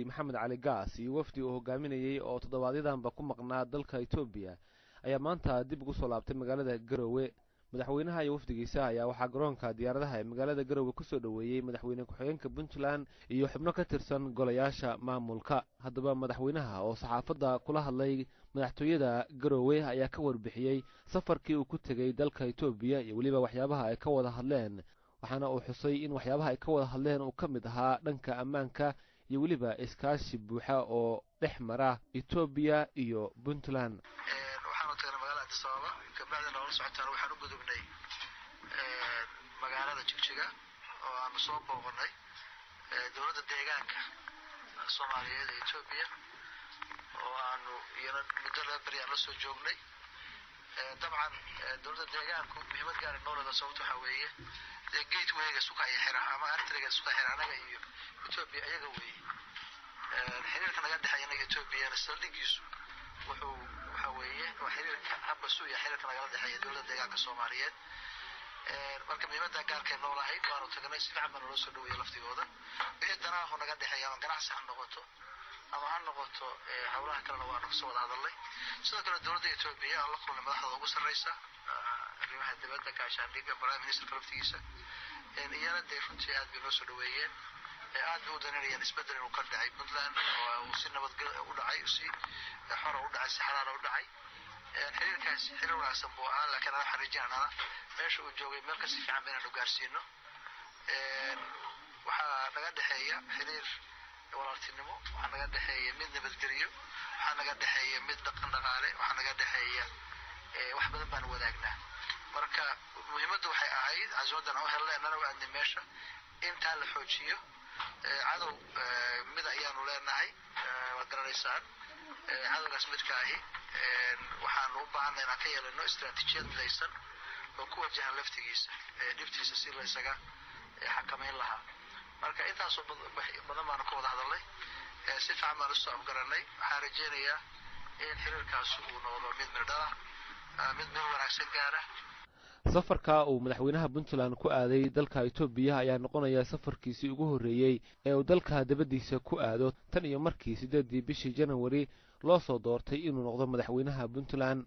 Maxamed Cali Gaas iyo wafdi uu hogaaminayay oo toddobaadyadaanba ku maqnaa dalka Itoobiya ayaa maanta dib ugu soo laabtay magaalada Garowe. madaxweynaha iyo wafdigiisa ayaa waxaa garoonka diyaaradaha ee magaalada Garowe ku soo dhaweeyay madaxweyne ku-xigeenka Puntland iyo xubno ka tirsan golayaasha maamulka. haddaba madaxweynaha oo saxaafadda kula hadlay madaxtooyada Garowe ayaa ka warbixiyay safarkii uu ku tagay dalka Itoobiya iyo waliba waxyaabaha ay ka wada hadleen. waxaana uu xusay in waxyaabaha ay ka wada hadleen uu ka mid ahaa dhanka ammaanka iyo waliba iskaashi buuxa oo dhex mara Itoobiya iyo Puntland. kabacdina oo socotaan waxaan u gudubnay magaalada Jigjiga oo aan soo booqnay dawladda deegaanka Soomaaliyeed ee Itoobiya oo aanu iyana muddo la bariyan la soo joognay. dabcan dawladda deegaanku muhiimad gaar ah noolada sababtoo waxa weeye gateway-ga suuqa ay xiraan ama arteriga suuqa xiraan anaga iyo Itoobiya ayaga weeye xiriirka naga dhaxeeya Itoobiya saldhigiisu wuxuu waxa weeye xiriirka habba suuya xiriirka naga dhaxeeya dawladda deegaanka Soomaaliyeed. marka muhiimada gaarka ah noolahay waanu tagnay si fiican loo soo dhaweeyay laftigooda wixii danaahu naga dhaxeeya ama ganacsi ha noqoto ama ha noqoto hawlaha kalena waanu soo wada hadalnay. sidoo kale dawladda Itoobiya la kulmay madaxda ugu sarreysa arrimaha dibadda gaashaandhigga Prime Minister laftigiisa iyana runtii aad bay noo soo dhaweeyeen aad u danayeen isbedel uu ka dhacay Puntland oo si nabadgel u dhacay si xor u dhacay si xalaal u dhacay. xiriirkaas xiriir wanaagsan buu ahaa laakiin aan xariijinana meesha uu joogay meel ka si fiican baynu gaarsiino. waxaa naga dhaxeeya xiriir walaaltinimo, waxaa naga dhaxeeya mid nabadgeliyo, waxaa naga dhaxeeya mid dhaqan dhaqaale, waxaa naga dhaxeeya wax badan baan wadaagnaa. marka muhiimaddu waxay ahayd casuumadan oo helnaa waadni meesha inta la xoojiyo cadow mid ayaanu leenahay waa garanaysaan cadowgaas midka ahi waxaanu u baahanay inaan ka yeelano istiraatiijiyad midaysan oo ku wajahan laftigiisa dhibtiisa si la isaga xakameyn lahaa. marka intaasoo badan baanu ka wada hadalnay si fiican baan u soo afgaranay. waxaan rajeynayaa in xiriirkaas uu noqdo mid mirdhala mid meel wanaagsan gaara. safarka uu madaxweynaha Puntland ku aaday dalka Itoobiya ayaa noqonaya safarkiisii ugu horeeyay ee uu dalka dibadiisa ku aado tan iyo markii 8 bishii January loo soo doortay inuu noqdo madaxweynaha Puntland.